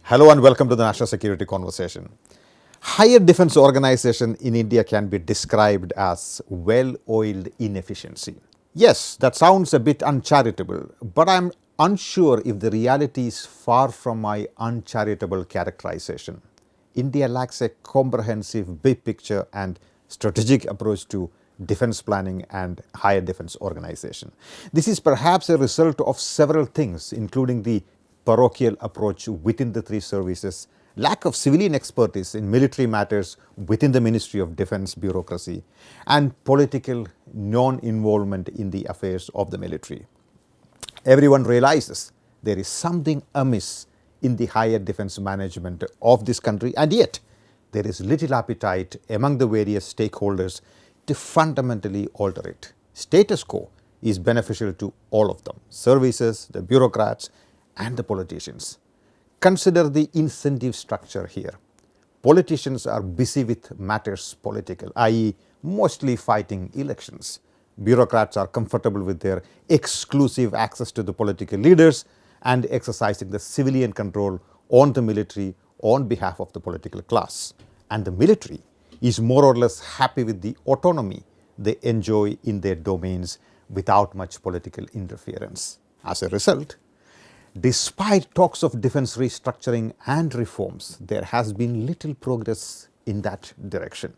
Hello and welcome to the National Security Conversation. Higher defense organization in India can be described as well-oiled inefficiency. Yes, that sounds a bit uncharitable, but I'm unsure if the reality is far from my uncharitable characterization. India lacks a comprehensive big picture and strategic approach to defense planning and higher defense organization. This is perhaps a result of several things, including the parochial approach within the three services, lack of civilian expertise in military matters within the Ministry of Defense bureaucracy, and political non-involvement in the affairs of the military. Everyone realizes there is something amiss in the higher defense management of this country, and yet there is little appetite among the various stakeholders to fundamentally alter it. Status quo is beneficial to all of them, services, the bureaucrats, and the politicians. Consider the incentive structure here. Politicians are busy with matters political, i.e. mostly fighting elections. Bureaucrats are comfortable with their exclusive access to the political leaders and exercising the civilian control on the military on behalf of the political class. And the military is more or less happy with the autonomy they enjoy in their domains without much political interference. As a result, despite talks of defense restructuring and reforms, there has been little progress in that direction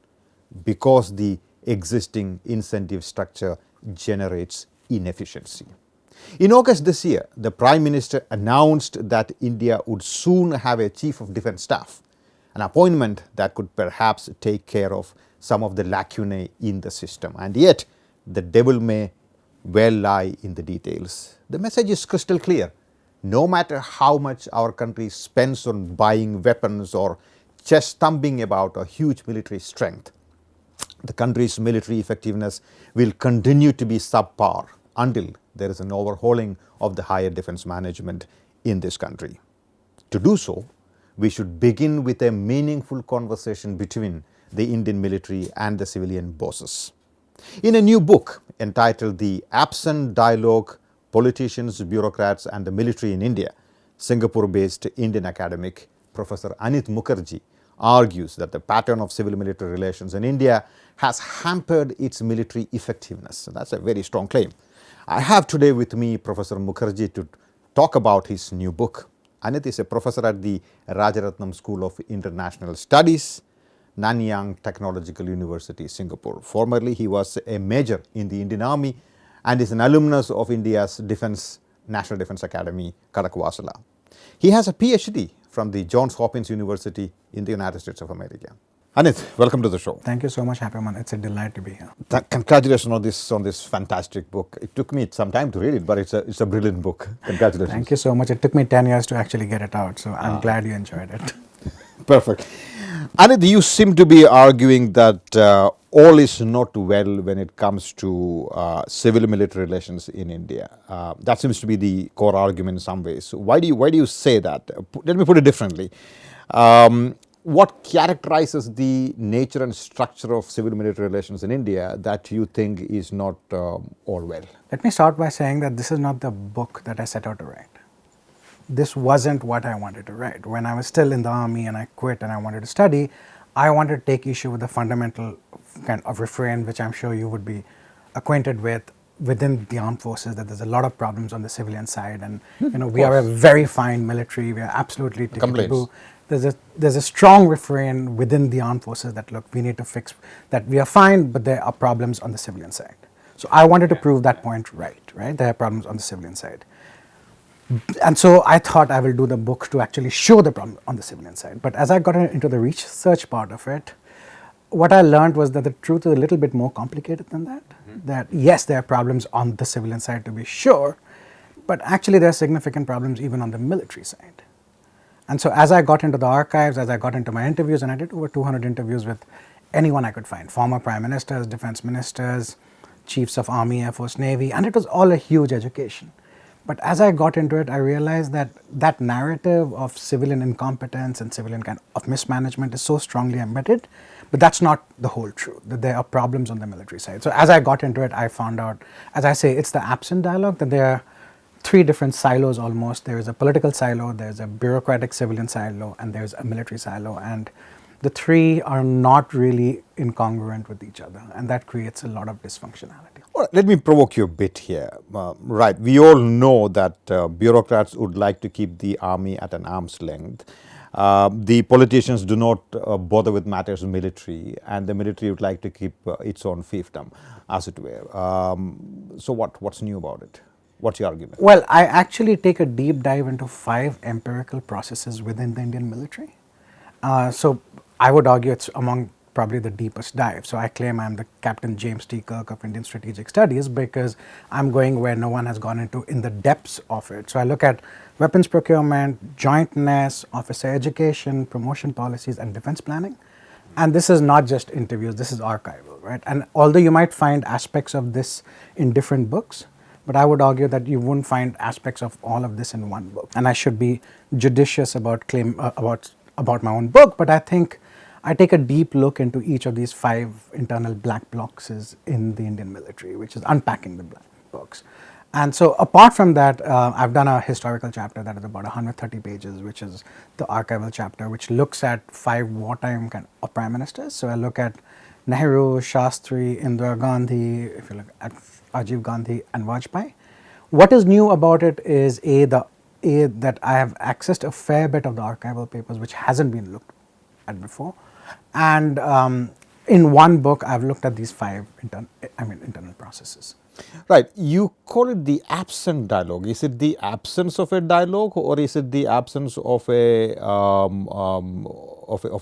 because the existing incentive structure generates inefficiency. In August this year, the Prime Minister announced that India would soon have a Chief of Defence Staff, an appointment that could perhaps take care of some of the lacunae in the system. And yet, the devil may well lie in the details. The message is crystal clear. No matter how much our country spends on buying weapons or chest thumping about a huge military strength, the country's military effectiveness will continue to be subpar until there is an overhauling of the higher defense management in this country. To do so, we should begin with a meaningful conversation between the Indian military and the civilian bosses. In a new book entitled The Absent Dialogue, Politicians, Bureaucrats and the Military in India, Singapore-based Indian academic Professor Anit Mukherjee argues that the pattern of civil-military relations in India has hampered its military effectiveness. That's a very strong claim. I have today with me Professor Mukherjee to talk about his new book. Anit is a professor at the Rajaratnam School of International Studies, Nanyang Technological University, Singapore. Formerly, he was a major in the Indian Army and is an alumnus of India's National Defense Academy, Kadakwasala. He has a PhD from the Johns Hopkins University in the United States of America. Anit, welcome to the show. Thank you so much, Happymon. It's a delight to be here. Congratulations on this fantastic book. It took me some time to read it, but it's a brilliant book. Congratulations. Thank you so much. It took me 10 years to actually get it out, so I'm glad you enjoyed it. Perfect. Anit, you seem to be arguing that all is not well when it comes to civil-military relations in India. That seems to be the core argument in some ways. So why do you say that? Let me put it differently. What characterizes the nature and structure of civil-military relations in India that you think is not all well? Let me start by saying that this is not the book that I set out to write. This wasn't what I wanted to write. When I was still in the army and I quit and I wanted to study, I wanted to take issue with the fundamental kind of refrain, which I'm sure you would be acquainted with within the armed forces, that there's a lot of problems on the civilian side, and we are a very fine military. We are absolutely tickety-boo. There's a strong refrain within the armed forces that, look, we need to fix that. We are fine, but there are problems on the civilian side. So I wanted to prove that point right? There are problems on the civilian side. And so I thought I will do the book to actually show the problem on the civilian side. But as I got into the research part of it, what I learned was that the truth is a little bit more complicated than that. That yes, there are problems on the civilian side to be sure, but actually there are significant problems even on the military side. And so as I got into the archives, as I got into my interviews, and I did over 200 interviews with anyone I could find, former prime ministers, defense ministers, chiefs of army, air force, navy, and it was all a huge education. But as I got into it, I realized that that narrative of civilian incompetence and civilian kind of mismanagement is so strongly embedded, but that's not the whole truth, that there are problems on the military side. So as I got into it, I found out, as I say, it's the absent dialogue, that there are three different silos almost. There is a political silo, there's a bureaucratic civilian silo, and there's a military silo. And the three are not really incongruent with each other, and that creates a lot of dysfunctionality. All right, let me provoke you a bit here. Right, we all know that bureaucrats would like to keep the army at an arm's length. The politicians do not bother with matters of military, and the military would like to keep its own fiefdom, as it were. So what's new about it? What's your argument? Well, I actually take a deep dive into 5 empirical processes within the Indian military. So I would argue it's among probably the deepest dive. So I claim I'm the Captain James T. Kirk of Indian strategic studies because I'm going where no one has gone into in the depths of it. So I look at weapons procurement, jointness, officer education, promotion policies, and defense planning. And this is not just interviews, this is archival, right? And although you might find aspects of this in different books, but I would argue that you wouldn't find aspects of all of this in one book. And I should be judicious about about my own book, but I think I take a deep look into each of these 5 internal black boxes in the Indian military, which is unpacking the black box. And so apart from that, I've done a historical chapter that is about 130 pages, which is the archival chapter, which looks at 5 wartime kind of prime ministers. So I look at Nehru, Shastri, Indira Gandhi, if you look at Rajiv Gandhi and Vajpayee. What is new about it is that I have accessed a fair bit of the archival papers which hasn't been looked at before, and in one book I've looked at these 5 internal processes. Right, you call it the absent dialogue. Is it the absence of a dialogue, or is it the absence of a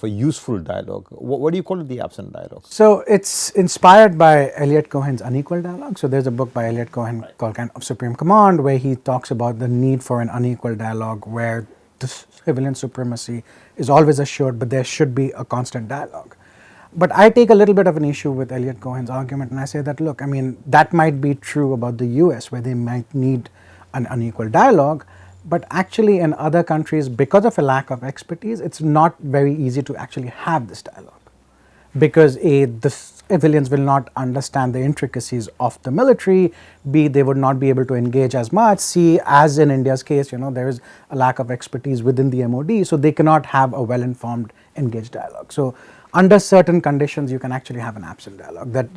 useful dialogue? What do you call it, the absent dialogue? So it's inspired by Eliot Cohen's Unequal Dialogue. So there's a book by Eliot Cohen called Kind of Supreme Command, where he talks about the need for an unequal dialogue where the civilian supremacy is always assured, but there should be a constant dialogue. But I take a little bit of an issue with Eliot Cohen's argument, and I say that, look, I mean, that might be true about the US, where they might need an unequal dialogue, but actually in other countries, because of a lack of expertise, it's not very easy to actually have this dialogue. Because A, the civilians will not understand the intricacies of the military, B, they would not be able to engage as much, C, as in India's case, there is a lack of expertise within the MOD, so they cannot have a well-informed, engaged dialogue. So under certain conditions, you can actually have an absent dialogue that,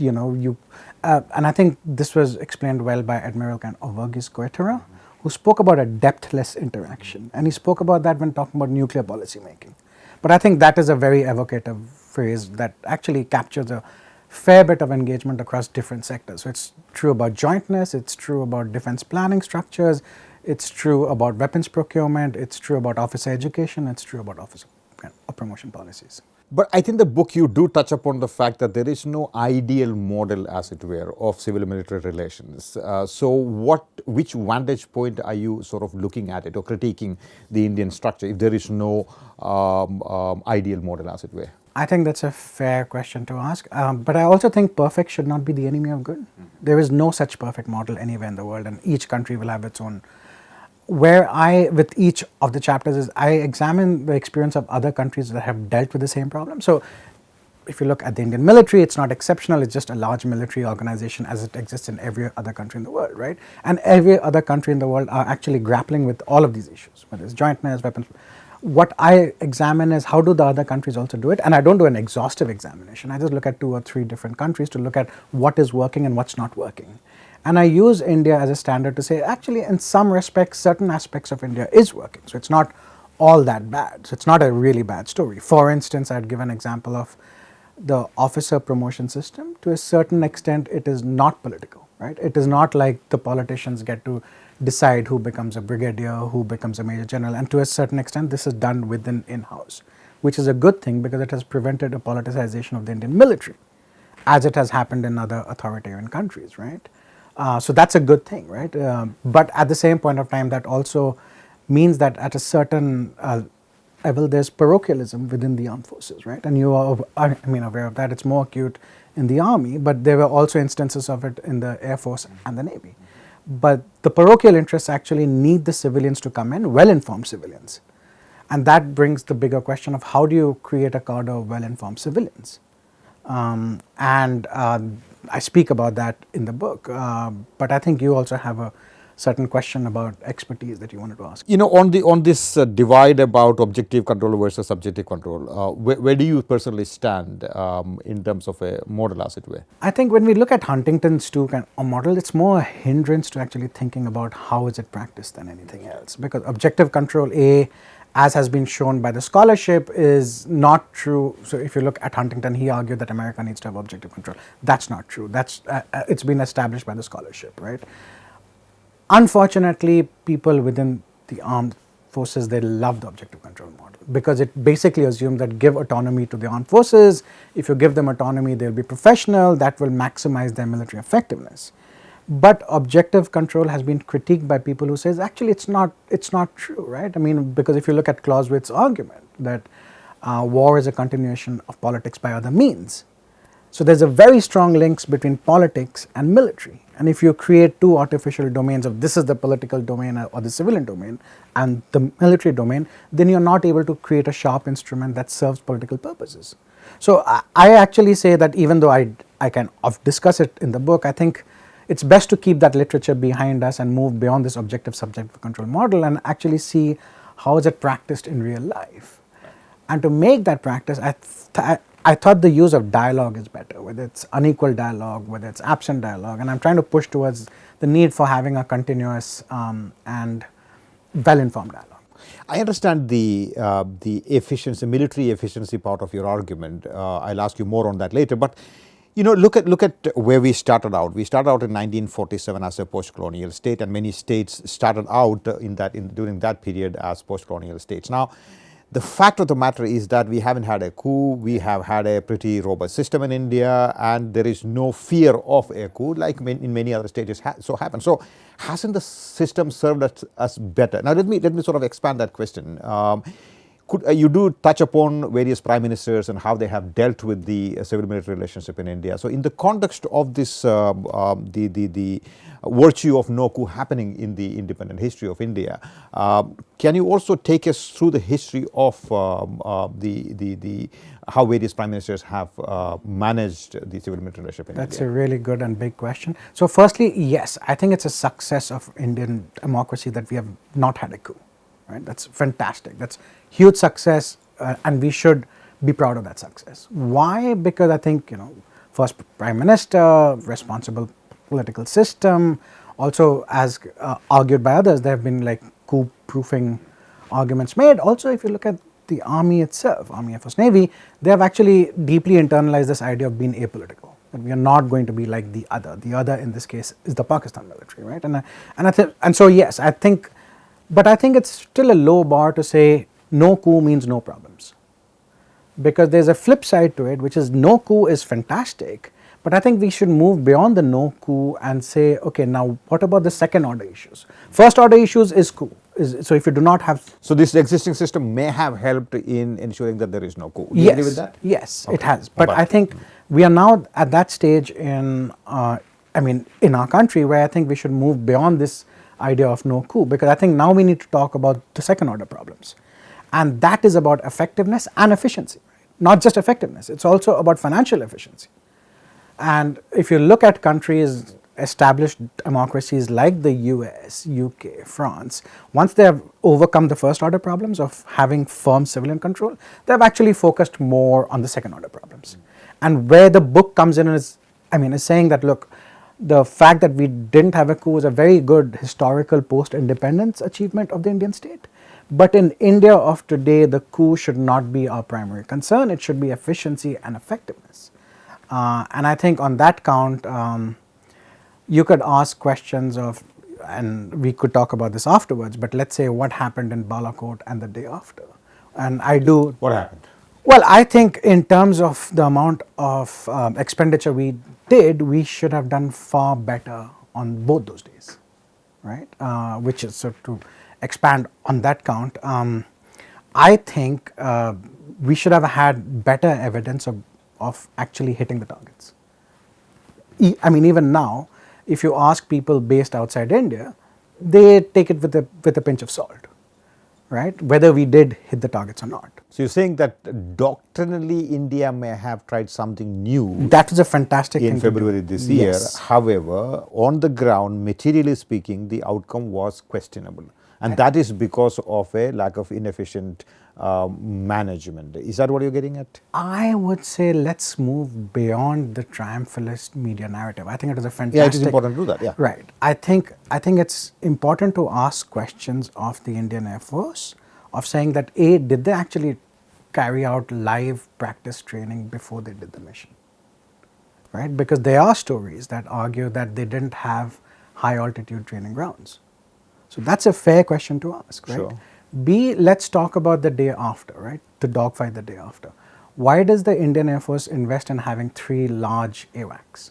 and I think this was explained well by Admiral Verghese Koetara, who spoke about a depthless interaction. And he spoke about that when talking about nuclear policy making. But I think that is a very evocative phrase that actually captures a fair bit of engagement across different sectors. So it's true about jointness, it's true about defense planning structures, it's true about weapons procurement, it's true about officer education, it's true about officer promotion policies. But I think the book, you do touch upon the fact that there is no ideal model, as it were, of civil-military relations. So which vantage point are you sort of looking at it or critiquing the Indian structure if there is no ideal model, as it were? I think that's a fair question to ask. But I also think perfect should not be the enemy of good. There is no such perfect model anywhere in the world, and each country will have its own. Where with each of the chapters is I examine the experience of other countries that have dealt with the same problem. So if you look at the Indian military, it's not exceptional, it's just a large military organization as it exists in every other country in the world, right? And every other country in the world are actually grappling with all of these issues, whether it's jointness, weapons. What I examine is how do the other countries also do it, and I don't do an exhaustive examination. I just look at 2 or 3 different countries to look at what is working and what's not working. And I use India as a standard to say, actually, in some respects, certain aspects of India is working. So it's not all that bad. So it's not a really bad story. For instance, I'd give an example of the officer promotion system. To a certain extent, it is not political, right? It is not like the politicians get to decide who becomes a brigadier, who becomes a major general. And to a certain extent, this is done within in-house, which is a good thing because it has prevented a politicization of the Indian military, as it has happened in other authoritarian countries, right? So that's a good thing, right? But at the same point of time, that also means that at a certain level, there's parochialism within the armed forces, right? And you are, aware of that. It's more acute in the army, but there were also instances of it in the Air Force and the Navy. But the parochial interests actually need the civilians to come in, well-informed civilians. And that brings the bigger question of how do you create a cadre of well-informed civilians? I speak about that in the book, but I think you also have a certain question about expertise that you wanted to ask. You know, on this divide about objective control versus subjective control, where do you personally stand in terms of a model, as it were? I think when we look at Huntington's 2 kind of model, it's more a hindrance to actually thinking about how is it practiced than anything else. Because objective control A, as has been shown by the scholarship, is not true. So if you look at Huntington, he argued that America needs to have objective control. That's not true. That's it's been established by the scholarship, right? Unfortunately, people within the armed forces, they love the objective control model because it basically assumes that give autonomy to the armed forces. If you give them autonomy, they'll be professional. That will maximize their military effectiveness. But objective control has been critiqued by people who says actually it's not true, right? I mean, because if you look at Clausewitz's argument that war is a continuation of politics by other means. So there's a very strong links between politics and military. And if you create two artificial domains of this is the political domain or the civilian domain and the military domain, then you're not able to create a sharp instrument that serves political purposes. So I actually say that even though I can discuss it in the book, I think it's best to keep that literature behind us and move beyond this objective subjective control model and actually see how is it practiced in real life. And to make that practice, I thought the use of dialogue is better, whether it's unequal dialogue, whether it's absent dialogue, and I'm trying to push towards the need for having a continuous and well-informed dialogue. I understand the efficiency, military efficiency part of your argument. I'll ask you more on that later. But you know, look at where we started out. We started out in 1947 as a post-colonial state, and many states started out during that period as post-colonial states. Now, the fact of the matter is that we haven't had a coup. We have had a pretty robust system in India, and there is no fear of a coup like in many other states so happened. So hasn't the system served us better? Now let me sort of expand that question. You do touch upon various prime ministers and how they have dealt with the civil-military relationship in India. So in the context of this, the virtue of no coup happening in the independent history of India, can you also take us through the history of how various prime ministers have managed the civil-military relationship in India? That's a really good and big question. So firstly, yes, I think it's a success of Indian democracy that we have not had a coup. Right? That's fantastic. That's huge success, and we should be proud of that success. Why? Because I think, you know, first prime minister, responsible political system. Also, as argued by others, there have been like coup-proofing arguments made. Also, if you look at the army itself, Army, Air Force, Navy, they have actually deeply internalized this idea of being apolitical. That we are not going to be like the other. The other, in this case, is the Pakistan military, right? And so yes, I think. But I think it's still a low bar to say no coup means no problems, because there's a flip side to it, which is no coup is fantastic, but I think we should move beyond the no coup and say, okay, now what about the second order issues? First order issues is coup. So if you do not have... So this existing system may have helped in ensuring that there is no coup. Do you agree with that? Yes, okay. It has. But I think we are now at that stage in our country where I think we should move beyond this idea of no coup, because I think now we need to talk about the second order problems, and that is about effectiveness and efficiency, right? Not just effectiveness, it's also about financial efficiency. And if you look at countries, established democracies like the US, UK, France, once they have overcome the first order problems of having firm civilian control, they have actually focused more on the second order problems. And where the book comes in is saying that, look, the fact that we didn't have a coup is a very good historical post-independence achievement of the Indian state. But in India of today, the coup should not be our primary concern. It should be efficiency and effectiveness. And I think on that count, you could ask questions of, and we could talk about this afterwards, but let's say what happened in Balakot and the day after. And I do... What happened? Well, I think in terms of the amount of expenditure we did, we should have done far better on both those days, right? Which is, so to expand on that count, I think we should have had better evidence of actually hitting the targets. Even now, if you ask people based outside India, they take it with a pinch of salt. right? Whether we did hit the targets or not. So you're saying that doctrinally India may have tried something new That was a fantastic in thing to do. February this year. Yes. However, on the ground, materially speaking, the outcome was questionable. And that is because of a lack of inefficient management. Is that what you're getting at? I would say let's move beyond the triumphalist media narrative. I think it is a fantastic. Yeah, it is important to do that. Yeah. Right. I think it's important to ask questions of the Indian Air Force of saying that A, did they actually carry out live practice training before they did the mission? Right? Because there are stories that argue that they didn't have high altitude training grounds. So that's a fair question to ask, right? Sure. B, let's talk about the day after, right? The dogfight the day after. Why does the Indian Air Force invest in having 3 large AWACS,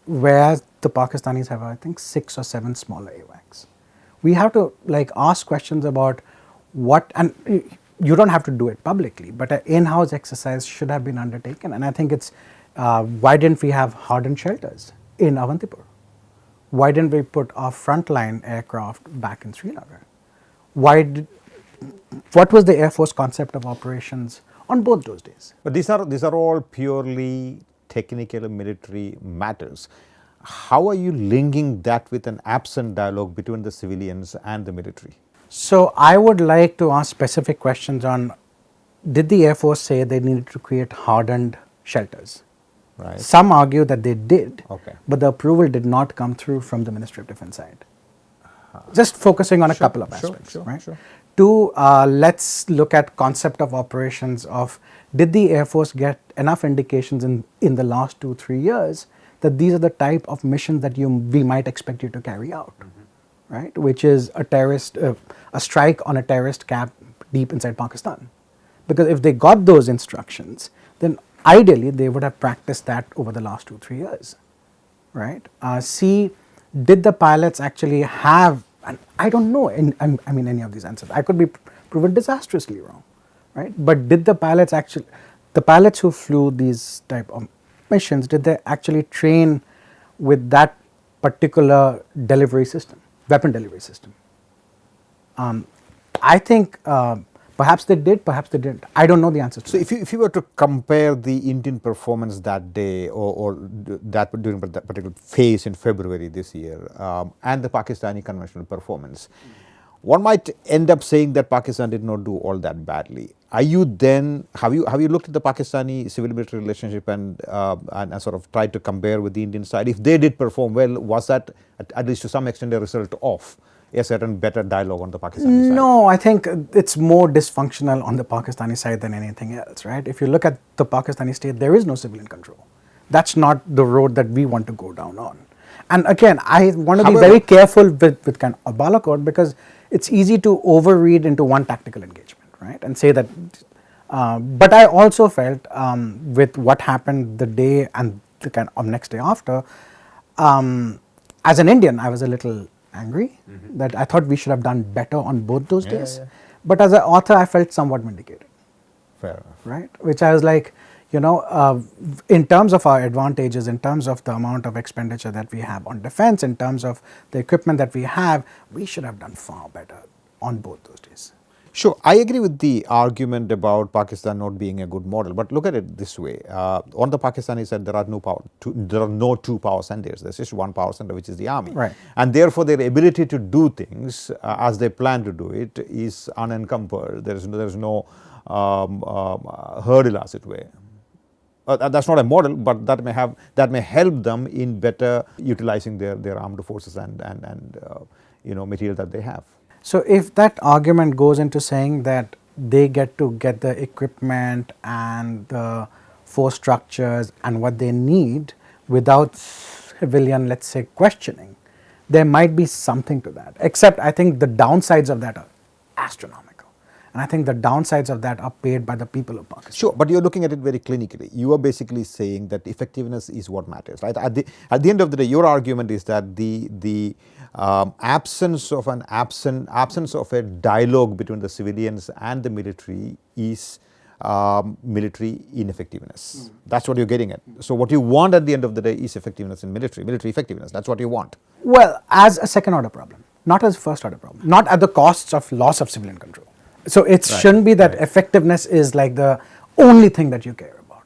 whereas the Pakistanis have, I think, 6 or 7 smaller AWACS? We have to ask questions about what, and you don't have to do it publicly, but an in-house exercise should have been undertaken. And I think it's, why didn't we have hardened shelters in Avantipur? Why didn't we put our frontline aircraft back in Srinagar? What was the Air Force concept of operations on both those days? But these are all purely technical military matters. How are you linking that with an absent dialogue between the civilians and the military? So I would like to ask specific questions on, did the Air Force say they needed to create hardened shelters? Right. Some argue that they did, Okay. but the approval did not come through from the Ministry of Defense side. Just focusing on a couple of aspects, right? Sure. 2, let's look at concept of operations of, did the Air Force get enough indications in the last 2-3 years that these are the type of missions that we might expect you to carry out, right? Which is a strike on a terrorist camp deep inside Pakistan. Because if they got those instructions, then ideally they would have practiced that over the last 2-3 years, right? C, did the pilots actually have, and I don't know any of these answers. I could be proven disastrously wrong, right? But did the pilots who flew these type of missions, did they actually train with that particular delivery system, weapon delivery system? I think perhaps they did, perhaps they didn't. I don't know the answer to So that. if you were to compare the Indian performance that day or that during that particular phase in February this year and the Pakistani conventional performance, one might end up saying that Pakistan did not do all that badly. Are you then, have you looked at the Pakistani civil military relationship and sort of tried to compare with the Indian side? If they did perform well, was that at least to some extent a result of a certain better dialogue on the Pakistani side? No, I think it's more dysfunctional on the Pakistani side than anything else, right? If you look at the Pakistani state, there is no civilian control. That's not the road that we want to go down on. And again, I want to be very careful with kind of Balakot, because it's easy to overread into one tactical engagement, right? And say that, but I also felt with what happened the day and the kind of next day after, as an Indian, I was a little angry that I thought we should have done better on both those days. Yeah. But as an author, I felt somewhat vindicated. Fair enough. Right? Which I was like, in terms of our advantages, in terms of the amount of expenditure that we have on defense, in terms of the equipment that we have, we should have done far better on both those days. Sure, I agree with the argument about Pakistan not being a good model, but look at it this way. On the Pakistani side, there are no two power centers. There's just one power center, which is the army. Right. And therefore, their ability to do things as they plan to do it is unencumbered. There is no hurdle, as it were. That's not a model, but that may help them in better utilizing their armed forces and material that they have. So if that argument goes into saying that they get the equipment and the force structures and what they need without civilian, let's say, questioning, there might be something to that. Except I think the downsides of that are astronomical. And I think the downsides of that are paid by the people of Pakistan. Sure, but you're looking at it very clinically. You are basically saying that effectiveness is what matters, right? At the end of the day, your argument is that the absence of a dialogue between the civilians and the military is military ineffectiveness. That's what you're getting at. So what you want at the end of the day is effectiveness in military effectiveness. That's what you want. Well, as a second order problem, not as a first order problem, not at the costs of loss of civilian control. So it shouldn't be that effectiveness is like the only thing that you care about.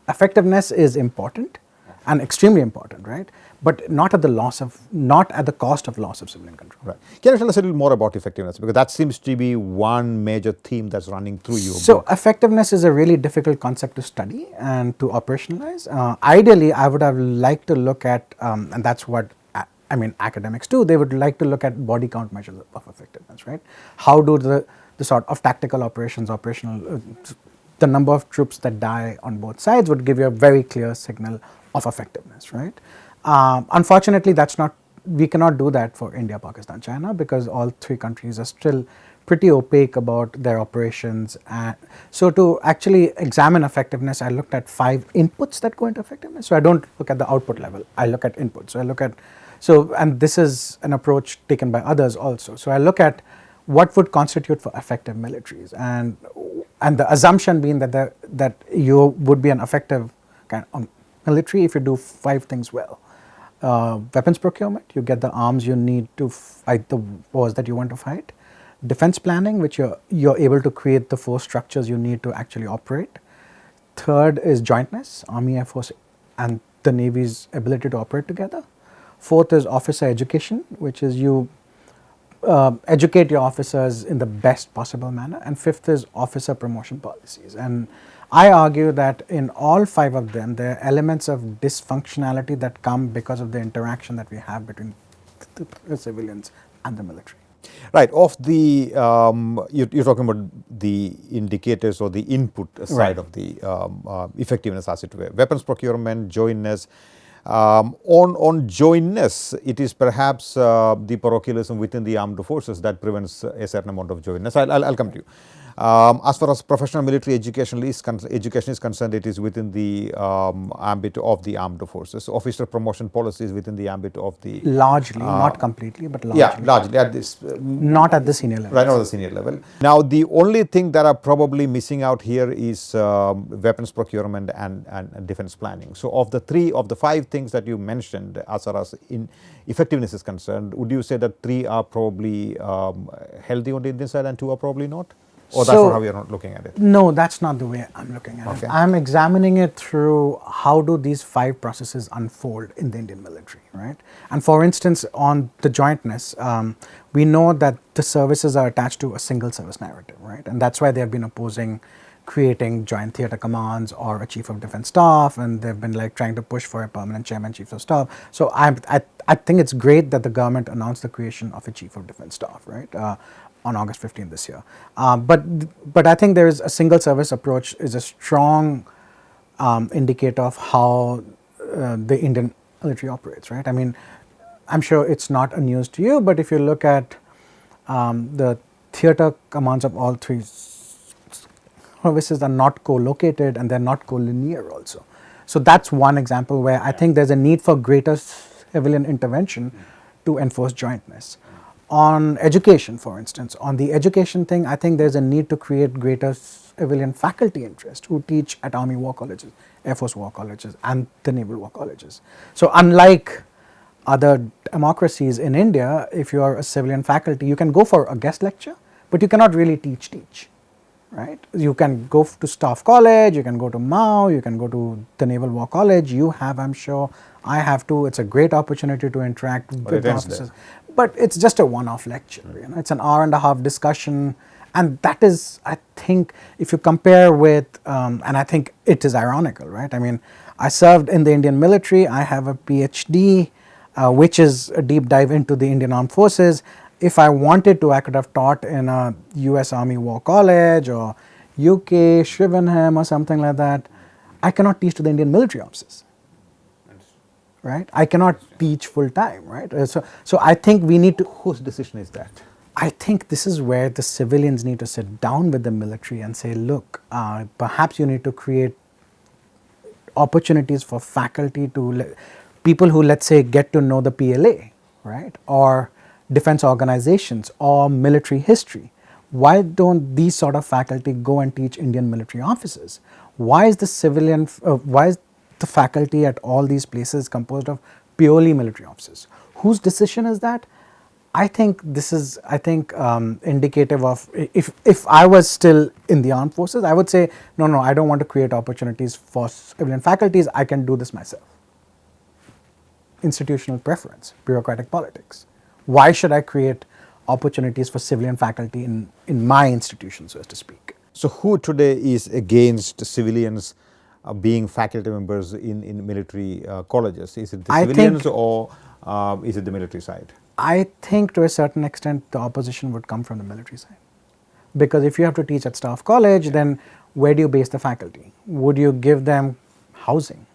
Effectiveness is important and extremely important, right? But not at the cost of loss of civilian control. Right. Can you tell us a little more about effectiveness? Because that seems to be one major theme that's running through your So book. effectiveness is a really difficult concept to study and to operationalize. Ideally, I would have liked to look at, and that's what academics do. They would like to look at body count measures of effectiveness, right? How do the sort of tactical operations, the number of troops that die on both sides would give you a very clear signal of effectiveness, right? Unfortunately, we cannot do that for India, Pakistan, China, because all three countries are still pretty opaque about their operations. And so to actually examine effectiveness, I looked at 5 inputs that go into effectiveness. So I don't look at the output level, I look at input. And this is an approach taken by others also. So I look at what would constitute for effective militaries, and the assumption being that you would be an effective kind of military if you do 5 things well. Weapons procurement, you get the arms you need to fight the wars that you want to fight. Defense planning, which you're able to create the force structures you need to actually operate. Third is jointness, Army, Air Force and the Navy's ability to operate together. Fourth is officer education, which is you educate your officers in the best possible manner. And fifth is officer promotion policies. And I argue that in all 5 of them, there are elements of dysfunctionality that come because of the interaction that we have between the civilians and the military. Right. Of the, you're talking about the indicators or the input side of the effectiveness, as it were. Weapons procurement, jointness. On jointness, it is perhaps the parochialism within the armed forces that prevents a certain amount of jointness. I'll come to you. As far as professional military education is concerned, it is within the ambit of the armed forces. Officer promotion policies within the ambit of the... Largely, not completely, but largely. Yeah, largely at this... not at the senior level. Right, not at the senior level. Now, the only thing that are probably missing out here is weapons procurement and defense planning. So, of the 5 things that you mentioned as far as effectiveness is concerned, would you say that 3 are probably healthy on the Indian side and 2 are probably not? Or that's not how you're not looking at it? No, that's not the way I'm looking at it. I'm examining it through how do these 5 processes unfold in the Indian military, right? And for instance, on the jointness, we know that the services are attached to a single service narrative, right? And that's why they've been opposing creating joint theater commands or a chief of defense staff, and they've been like trying to push for a permanent chairman chief of staff. So I think it's great that the government announced the creation of a chief of defense staff, right? On August 15 this year. But I think there is a single service approach is a strong indicator of how the Indian military operates, right? I mean, I'm sure it's not a news to you, but if you look at the theater commands of all 3 services are not co-located and they're not co-linear also. So that's one example where I think there's a need for greater civilian intervention to enforce jointness. On education, for instance, on the education thing, I think there's a need to create greater civilian faculty interest who teach at Army War Colleges, Air Force War Colleges and the Naval War Colleges. So unlike other democracies in India, if you are a civilian faculty, you can go for a guest lecture, but you cannot really teach, right? You can go to Staff College, you can go to MAU, you can go to the Naval War College, you have, I'm sure, I have to, it's a great opportunity to interact with the officers. But it's just a one-off lecture, you know, it's an hour-and-a-half discussion, and that is, I think, if you compare with, and I think it is ironical, right? I mean, I served in the Indian military, I have a PhD, which is a deep dive into the Indian Armed Forces. If I wanted to, I could have taught in a US Army War College or UK, Shrivenham or something like that. I cannot teach to the Indian military officers. Right? I cannot teach full time, right? So I think we need to... Whose decision is that? I think this is where the civilians need to sit down with the military and say, look, perhaps you need to create opportunities for faculty to, people who, let's say, get to know the PLA, right? Or defense organizations or military history. Why don't these sort of faculty go and teach Indian military officers? Why is the faculty at all these places composed of purely military officers? Whose decision is that? I think this is, indicative of, if I was still in the armed forces, I would say, no, I don't want to create opportunities for civilian faculties, I can do this myself. Institutional preference, bureaucratic politics. Why should I create opportunities for civilian faculty in my institution, so to speak? So who today is against civilians being faculty members in military colleges? Is it the civilians or is it the military side? I think to a certain extent the opposition would come from the military side. Because if you have to teach at staff college, then where do you base the faculty? Would you give them housing?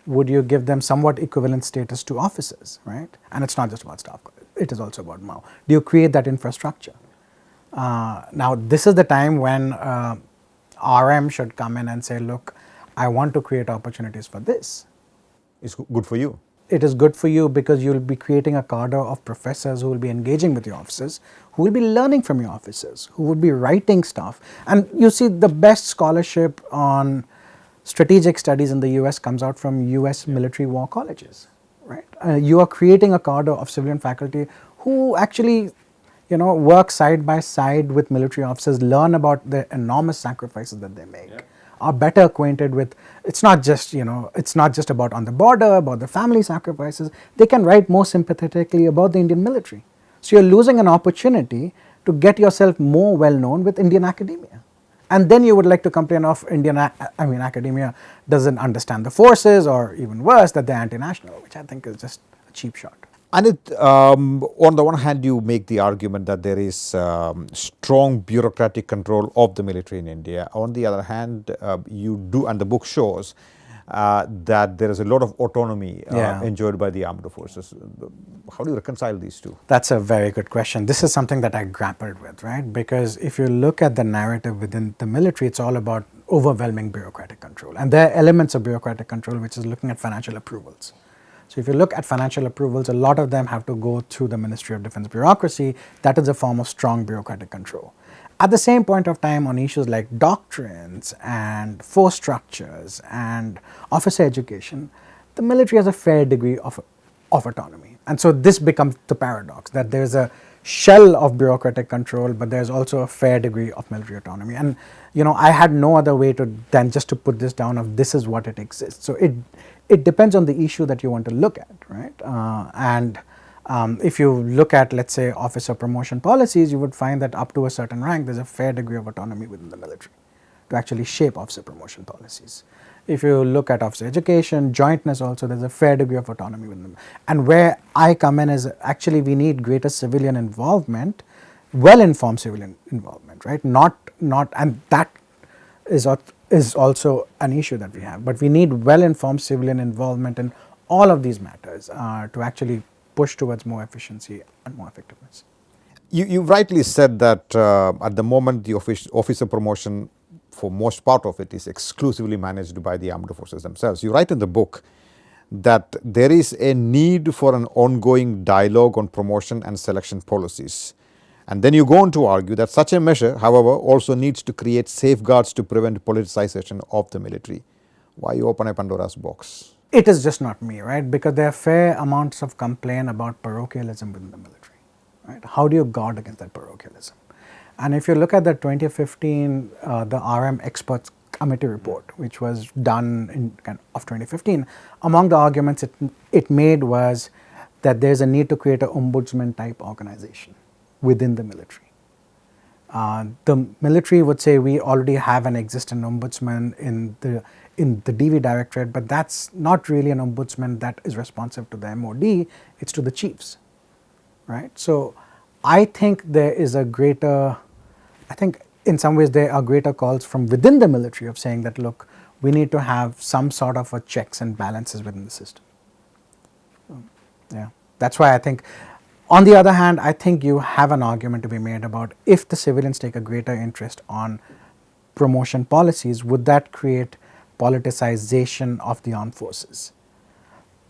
Would you give them somewhat equivalent status to officers, right? And it's not just about staff college, it is also about MAU. Do you create that infrastructure? Now, this is the time when RM should come in and say, look, I want to create opportunities for this. It's good for you. It is good for you because you will be creating a cadre of professors who will be engaging with your officers, who will be learning from your officers, who would be writing stuff. And you see, the best scholarship on strategic studies in the US comes out from US military war colleges, right? You are creating a cadre of civilian faculty who actually, work side by side with military officers, learn about the enormous sacrifices that they make. Yeah. Are better acquainted with, it's not just about on the border, about the family sacrifices. They can write more sympathetically about the Indian military. So you're losing an opportunity to get yourself more well known with Indian academia. And then you would like to complain of academia doesn't understand the forces, or even worse, that they're anti-national, which I think is just a cheap shot. And on the one hand, you make the argument that there is strong bureaucratic control of the military in India. On the other hand, you do, and the book shows that there is a lot of autonomy enjoyed by the armed forces. How do you reconcile these two? That's a very good question. This is something that I grappled with, right? Because if you look at the narrative within the military, it's all about overwhelming bureaucratic control. And there are elements of bureaucratic control which is looking at financial approvals. So if you look at financial approvals, a lot of them have to go through the Ministry of Defense bureaucracy. That is a form of strong bureaucratic control. At the same point of time, on issues like doctrines and force structures and officer education, the military has a fair degree of autonomy. And so this becomes the paradox, that there's a shell of bureaucratic control, but there's also a fair degree of military autonomy. And I had no other way than just to put this down of this is what it exists. So it depends on the issue that you want to look at, right? If you look at, let's say, officer promotion policies, you would find that up to a certain rank, there's a fair degree of autonomy within the military to actually shape officer promotion policies. If you look at officer education, jointness also, there's a fair degree of autonomy within them. And where I come in is actually we need greater civilian involvement, well-informed civilian involvement, right? And that is also an issue that we have. But we need well-informed civilian involvement in all of these matters to actually push towards more efficiency and more effectiveness. You rightly said that at the moment the officer promotion, for most part of it, is exclusively managed by the armed forces themselves. You write in the book that there is a need for an ongoing dialogue on promotion and selection policies. And then you go on to argue that such a measure, however, also needs to create safeguards to prevent politicization of the military. Why you open a Pandora's box? It is just not me, right? Because there are fair amounts of complaint about parochialism within the military, right? How do you guard against that parochialism? And if you look at the 2015, the RM Experts Committee report, which was done in of 2015, among the arguments it made was that there's a need to create an ombudsman type organization within the military. The military would say we already have an existing ombudsman in the DV directorate, but that's not really an ombudsman that is responsive to the MOD, it's to the chiefs, right? So I think there is in some ways there are greater calls from within the military of saying that, look, we need to have some sort of a checks and balances within the system. Yeah, that's why I think, on the other hand, I think you have an argument to be made about if the civilians take a greater interest on promotion policies, would that create politicization of the armed forces?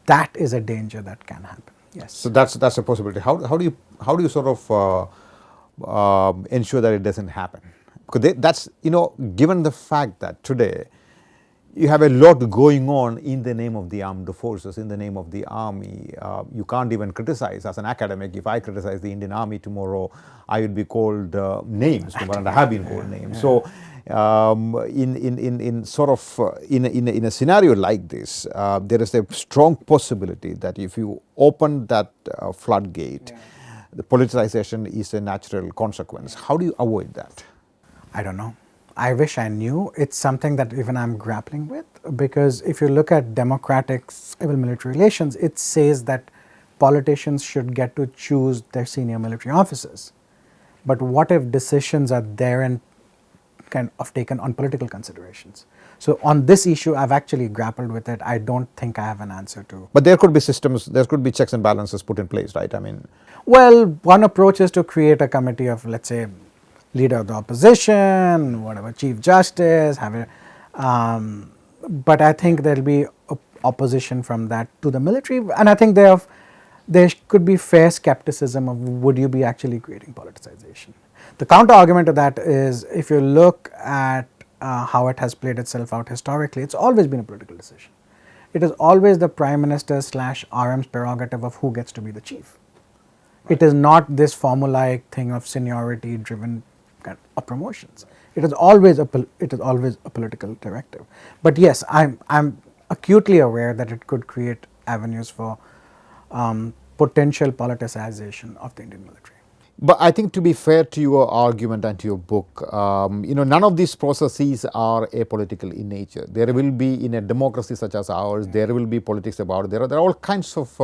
That is a danger that can happen. Yes. So that's a possibility. How do you sort of ensure that it doesn't happen? Because that's, given the fact that today, you have a lot going on in the name of the armed forces, in the name of the army. You can't even criticize. As an academic, if I criticize the Indian Army tomorrow, I will be called names, and I have been called names. So, in a scenario like this, there is a strong possibility that if you open that floodgate, the politicization is a natural consequence. How do you avoid that? I don't know. I wish I knew. It's something that even I'm grappling with, because if you look at democratic civil military relations, it says that politicians should get to choose their senior military officers. But what if decisions are there and kind of taken on political considerations? So on this issue, I've actually grappled with it. I don't think I have an answer to. But there could be systems, there could be checks and balances put in place, right? I mean, well, one approach is to create a committee of, let's say, leader of the opposition, whatever, chief justice, have a, but I think there'll be opposition from that to the military, and I think there could be fair skepticism of would you be actually creating politicization. The counter argument to that is, if you look at how it has played itself out historically, it's always been a political decision. It is always the Prime Minister / RM's prerogative of who gets to be the chief. It is not this formulaic thing of seniority driven kind of promotions. It is always a political directive. But yes, I'm acutely aware that it could create avenues for potential politicization of the Indian military. but I think, to be fair to your argument and to your book, none of these processes are apolitical in nature. There will be, in a democracy such as ours, there will be politics about it. There are all kinds of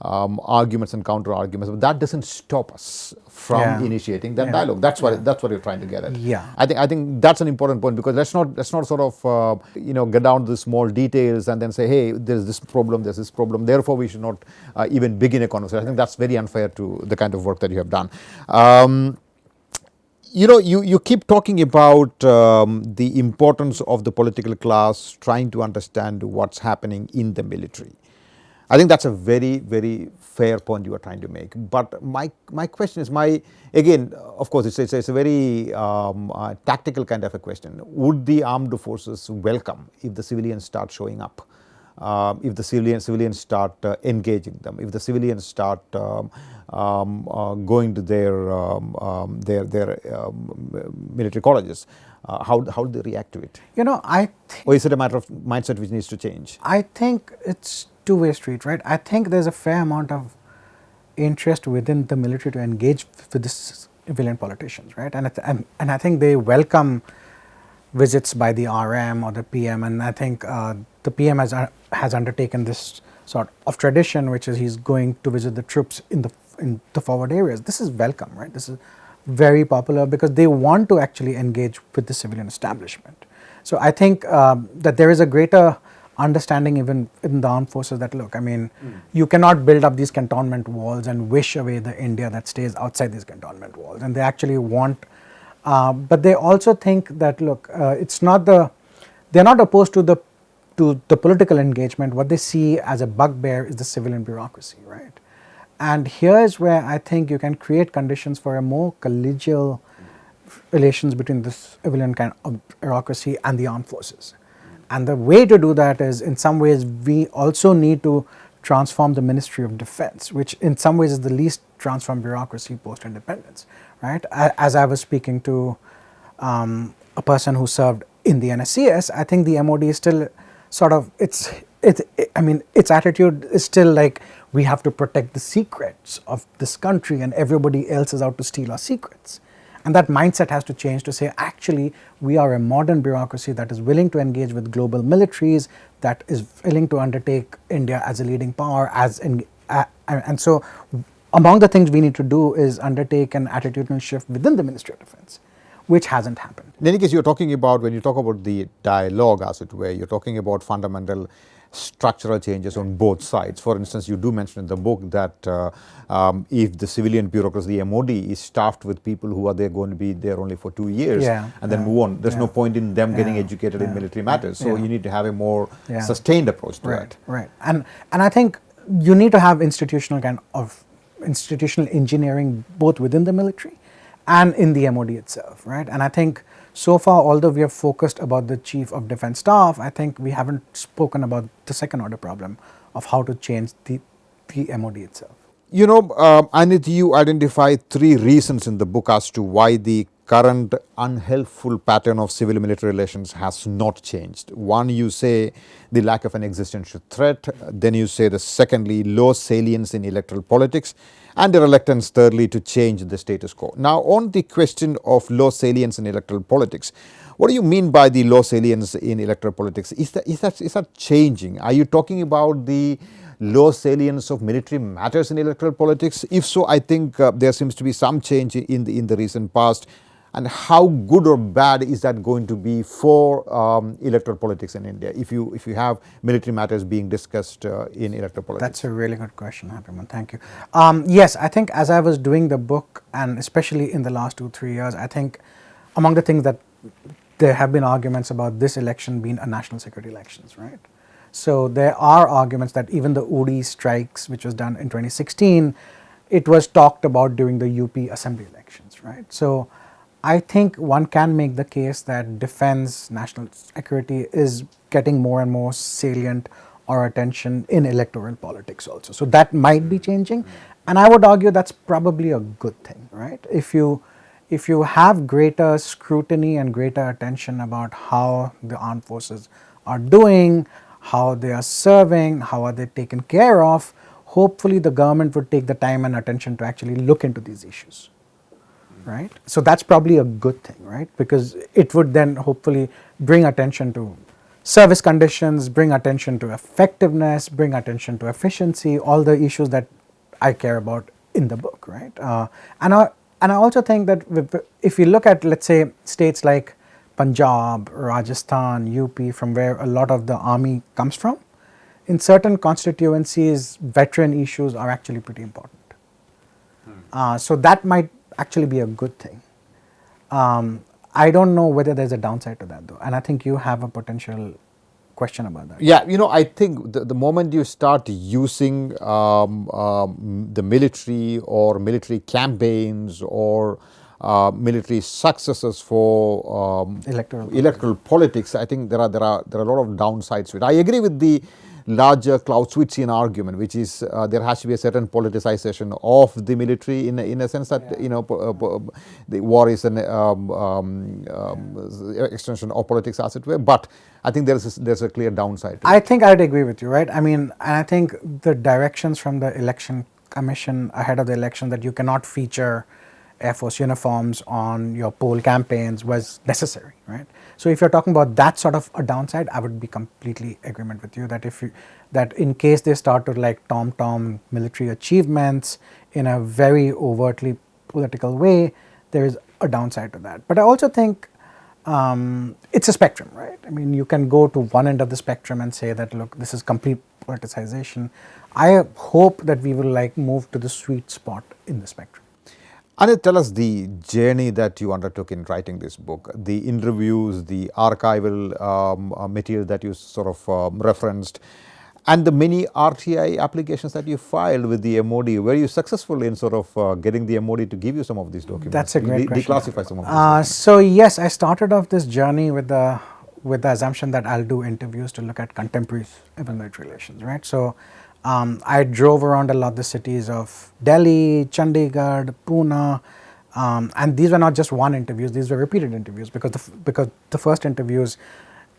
arguments and counter arguments, but that doesn't stop us from initiating that dialogue. That's what you're trying to get at. Yeah. I think that's an important point, because let's not sort of get down to the small details and then say, hey, there's this problem, therefore we should not even begin a conversation. I think that's very unfair to the kind of work that you have done. You keep talking about the importance of the political class trying to understand what's happening in the military. I think that's a very, very fair point you are trying to make. But my question is, again, of course, it's a very tactical kind of a question. Would the armed forces welcome if the civilians start showing up? If the civilians start engaging them, if the civilians start going to their military colleges, how do they react to it? Or is it a matter of mindset which needs to change? I think it's two-way street, right? I think there's a fair amount of interest within the military to engage with the civilian politicians, right? And I think they welcome visits by the RM or the PM, and I think the PM has undertaken this sort of tradition, which is he's going to visit the troops in the forward areas. This is welcome, right? This is very popular because they want to actually engage with the civilian establishment. So I think that there is a greater understanding even in the armed forces that, look, I mean, you cannot build up these cantonment walls and wish away the India that stays outside these cantonment walls, and they actually want. But they also think that, look, they're not opposed to the political engagement. What they see as a bugbear is the civilian bureaucracy, right? And here's where I think you can create conditions for a more collegial relations between the civilian kind of bureaucracy and the armed forces. And the way to do that is, in some ways, we also need to transform the Ministry of Defense, which in some ways is the least transformed bureaucracy post-independence, right? As I was speaking to a person who served in the NSCS, I think the MOD is still sort of, its attitude is still like, we have to protect the secrets of this country and everybody else is out to steal our secrets. And that mindset has to change to say, actually, we are a modern bureaucracy that is willing to engage with global militaries, that is willing to undertake India as a leading power. And so, among the things we need to do is undertake an attitudinal shift within the Ministry of Defense, which hasn't happened. In any case, you're talking about, when you talk about the dialogue, as it were, you're talking about fundamental structural changes on both sides. For instance, you do mention in the book that if the civilian bureaucracy, the MOD, is staffed with people who are going to be there only for 2 years and then move on, there's no point in them getting educated in military matters. So you need to have a more sustained approach to it. Right. And I think you need to have institutional engineering both within the military and in the MOD itself, right? And I think so far, although we have focused about the Chief of Defense Staff, I think we haven't spoken about the second order problem of how to change the MOD itself. Anit, you identify three reasons in the book as to why the current unhelpful pattern of civil-military relations has not changed. One, you say the lack of an existential threat. Then you say the secondly, low salience in electoral politics, and the reluctance, thirdly, to change the status quo. Now, on the question of low salience in electoral politics, what do you mean by the low salience in electoral politics? Is that changing? Are you talking about the low salience of military matters in electoral politics? If so, I think there seems to be some change in the recent past. And how good or bad is that going to be for electoral politics in India if you have military matters being discussed in electoral politics? That's a really good question, Happymon. Thank you. Yes, I think as I was doing the book, and especially in the last 2-3 years, I think among the things that there have been arguments about this election being a national security elections, right? So there are arguments that even the Uri strikes, which was done in 2016, it was talked about during the UP assembly elections, right? So I think one can make the case that defense, national security is getting more and more salient or attention in electoral politics also. So that might be changing, and I would argue that's probably a good thing, right? If you have greater scrutiny and greater attention about how the armed forces are doing, how they are serving, how are they taken care of, hopefully the government would take the time and attention to actually look into these issues, right? So that's probably a good thing, right? Because it would then hopefully bring attention to service conditions, bring attention to effectiveness, bring attention to efficiency, all the issues that I care about in the book, right? And I also think that if you look at, let's say, states like Punjab, Rajasthan, UP, from where a lot of the army comes from, in certain constituencies, veteran issues are actually pretty important. So that might actually be a good thing. I don't know whether there's a downside to that though, and I think you have a potential question about that. Yeah, I think the moment you start using the military or military campaigns or military successes for electoral politics, I think there are a lot of downsides to it. I agree with the larger Clausewitzian argument, which is there has to be a certain politicization of the military in a sense that the war is an extension of politics, as it were. But I think there's a clear downside to I think I'd agree with you, right? I mean, and I think the directions from the election commission ahead of the election that you cannot feature Air Force uniforms on your poll campaigns was necessary, right? So if you're talking about that sort of a downside, I would be completely agreement with you that that in case they start to like tom military achievements in a very overtly political way, there is a downside to that. But I also think it's a spectrum, right? I mean, you can go to one end of the spectrum and say that, look, this is complete politicization. I hope that we will like move to the sweet spot in the spectrum. Anit, tell us the journey that you undertook in writing this book, the interviews, the archival material that you sort of referenced, and the many RTI applications that you filed with the MOD. Were you successful in sort of getting the MOD to give you some of these documents? That's a great question. Declassify some of these documents. So yes, I started off this journey with the assumption that I'll do interviews to look at contemporary civil-military relations, right? So I drove around a lot of the cities of Delhi, Chandigarh, Pune, and these were not just one interviews, these were repeated interviews because the first interviews,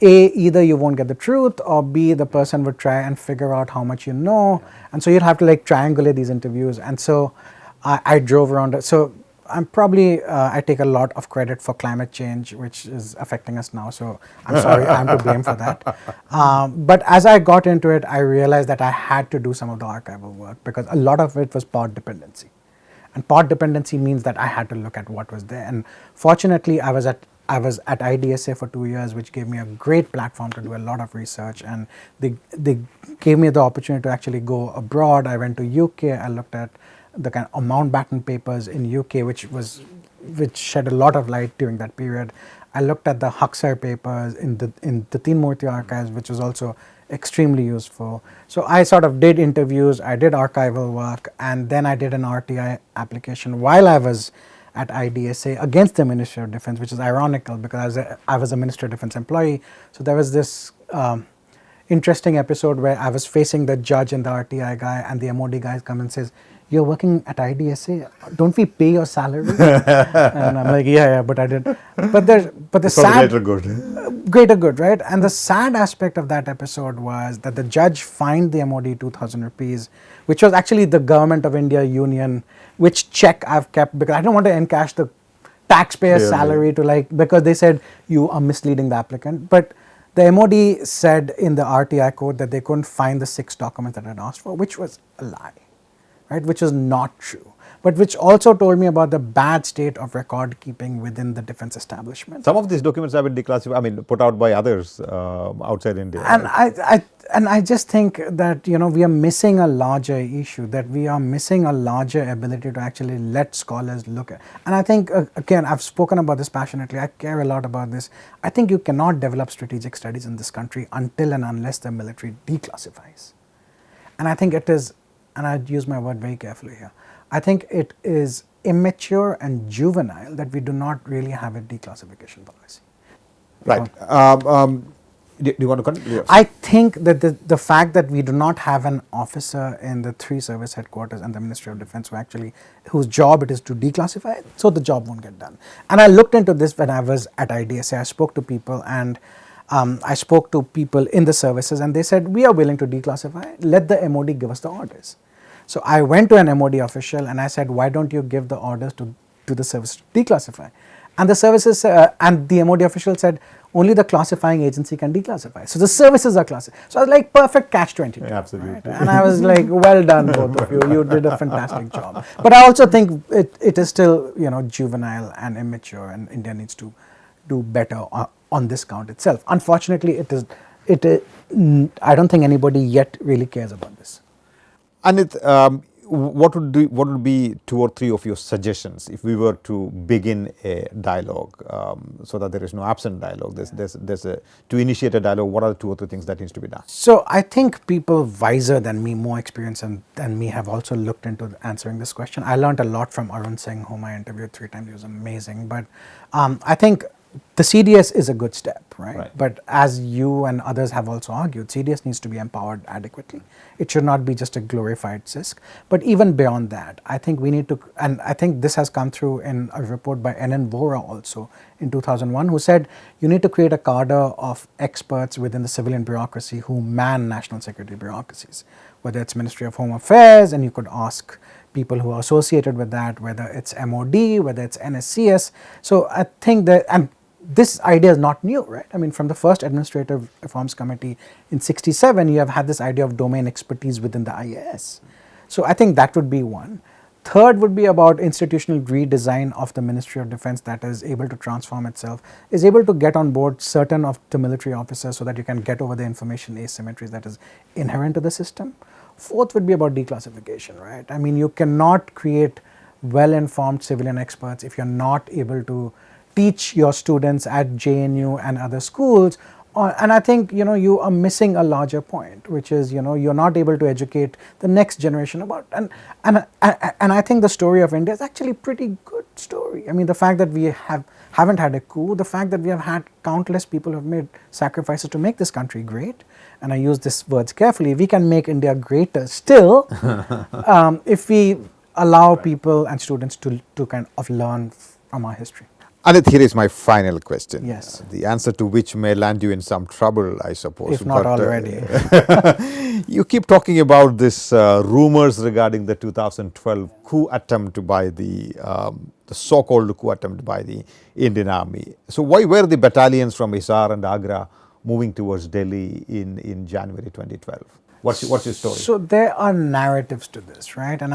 A, either you won't get the truth, or B, the person would try and figure out how much you know, and so you'd have to like triangulate these interviews, and so I drove around. So I'm probably, I take a lot of credit for climate change, which is affecting us now. So I'm sorry, I'm to blame for that. But as I got into it, I realized that I had to do some of the archival work because a lot of it was pod dependency. And pod dependency means that I had to look at what was there. And fortunately, I was at IDSA for 2 years, which gave me a great platform to do a lot of research. And they gave me the opportunity to actually go abroad. I went to UK, I looked at the kind of Mountbatten papers in UK, which shed a lot of light during that period. I looked at the Huxar papers in the Tinmurti archives, which was also extremely useful. So I sort of did interviews, I did archival work, and then I did an RTI application while I was at IDSA against the Ministry of Defense, which is ironical because I was a Ministry of Defense employee. So there was this interesting episode where I was facing the judge and the RTI guy, and the MOD guy come and says, "You're working at IDSA. Don't we pay your salary?" And I'm like, "Yeah, but I did." But the sad greater good, right? And the sad aspect of that episode was that the judge fined the MOD 2,000 rupees, which was actually the Government of India Union, which check I've kept because I don't want to encash the taxpayer's salary to because they said you are misleading the applicant. But the MOD said in the RTI code that they couldn't find the 6 documents that I had asked for, which was a lie, right? Which was not true, but which also told me about the bad state of record keeping within the defense establishment. Some of these documents have been declassified, put out by others outside India. And I just think that we are missing a larger issue, that we are missing a larger ability to actually let scholars look at. And I think again, I've spoken about this passionately. I care a lot about this. I think you cannot develop strategic studies in this country until and unless the military declassifies. And I think it is, and I use my word very carefully here, I think it is immature and juvenile that we do not really have a declassification policy. Right. Do you want to continue? Yes. I think that the fact that we do not have an officer in the 3 service headquarters and the Ministry of Defense whose job it is to declassify, so the job won't get done. And I looked into this when I was at IDSA. I spoke to people and I spoke to people in the services, and they said, "We are willing to declassify, let the MOD give us the orders." So I went to an MOD official and I said, "Why don't you give the orders to the service to declassify?" And the services and the MOD official said, "Only the classifying agency can declassify. So the services are classified." So I was like, perfect catch-22. Yeah, absolutely. Right? And I was like, well done, both of you. You did a fantastic job. But I also think it is still juvenile and immature, and India needs to do better on this count itself. Unfortunately, I don't think anybody yet really cares about this. Anit, what would be 2 or 3 of your suggestions if we were to begin a dialogue, so that there is no absent dialogue? To initiate a dialogue, what are the 2 or 3 things that needs to be done? So I think people wiser than me, more experienced than me, have also looked into answering this question. I learned a lot from Arun Singh, whom I interviewed 3 times. He was amazing. But I think the CDS is a good step, right? But as you and others have also argued, CDS needs to be empowered adequately. It should not be just a glorified CISC. But even beyond that, I think we need to, and I think this has come through in a report by N.N. Vohra also in 2001, who said you need to create a cadre of experts within the civilian bureaucracy who man national security bureaucracies, whether it's Ministry of Home Affairs, and you could ask people who are associated with that, whether it's MOD, whether it's NSCS. So I think that, and this idea is not new, right? I mean, from the first Administrative Reforms Committee in '67, you have had this idea of domain expertise within the IAS. So I think that would be one. Third would be about institutional redesign of the Ministry of Defense that is able to transform itself, is able to get on board certain of the military officers so that you can get over the information asymmetries that is inherent to the system. Fourth would be about declassification, right? I mean, you cannot create well-informed civilian experts if you're not able to teach your students at JNU and other schools. And I think you are missing a larger point, which is you're not able to educate the next generation about, and I think the story of India is actually a pretty good story. I mean, the fact that we haven't had a coup, the fact that we have had countless people who have made sacrifices to make this country great, and I use these words carefully, we can make India greater still if we allow people and students to kind of learn from our history. Anit, here is my final question. Yes. The answer to which may land you in some trouble, I suppose. If not already. You keep talking about this rumors regarding the 2012 coup attempt by the so-called coup attempt by the Indian Army. So why were the battalions from Hisar and Agra moving towards Delhi in January 2012? What's your story? So there are narratives to this, right? And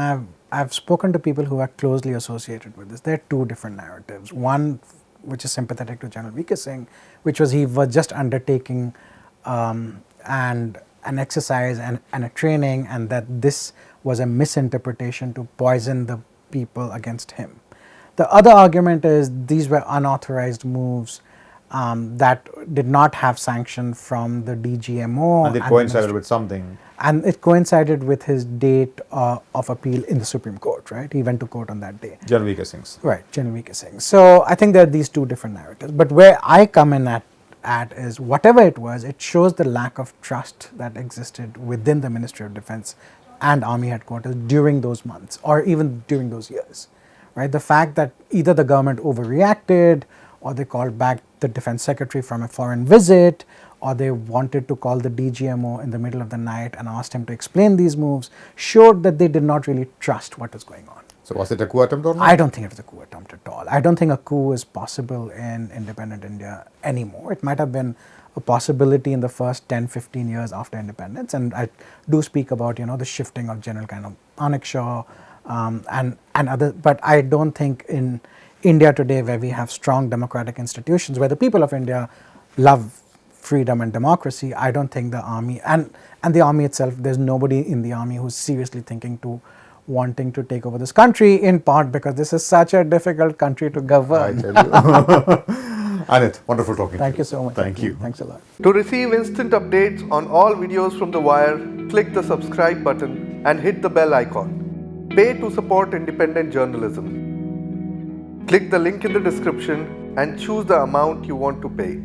I've spoken to people who are closely associated with this. There are 2 different narratives. One, which is sympathetic to General V.K. Singh, which was he was just undertaking and an exercise and a training, and that this was a misinterpretation to poison the people against him. The other argument is these were unauthorized moves that did not have sanction from the DGMO. And it coincided with something. And it coincided with his date of appeal in the Supreme Court, right? He went to court on that day. Janvika Singh's. Right, Janvika Singh. So I think there are these two different narratives. But where I come in at is whatever it was, it shows the lack of trust that existed within the Ministry of Defense and Army headquarters during those months or even during those years, right? The fact that either the government overreacted or they called back the defense secretary from a foreign visit, or they wanted to call the DGMO in the middle of the night and asked him to explain these moves, showed that they did not really trust what is going on. So was it a coup attempt or not? I don't think it was a coup attempt at all. I don't think a coup is possible in independent India anymore. It might have been a possibility in the first 10, 15 years after independence, and I do speak about, the shifting of General kind of Anik Shah and other, but I don't think in India today, where we have strong democratic institutions, where the people of India love freedom and democracy, I don't think the army and the army itself, there's nobody in the army who's seriously wanting to take over this country, in part because this is such a difficult country to govern. I tell you. Anit, wonderful talking to you. Thank you so much. Thank you. Thanks a lot. To receive instant updates on all videos from The Wire, click the subscribe button and hit the bell icon. Pay to support independent journalism. Click the link in the description and choose the amount you want to pay.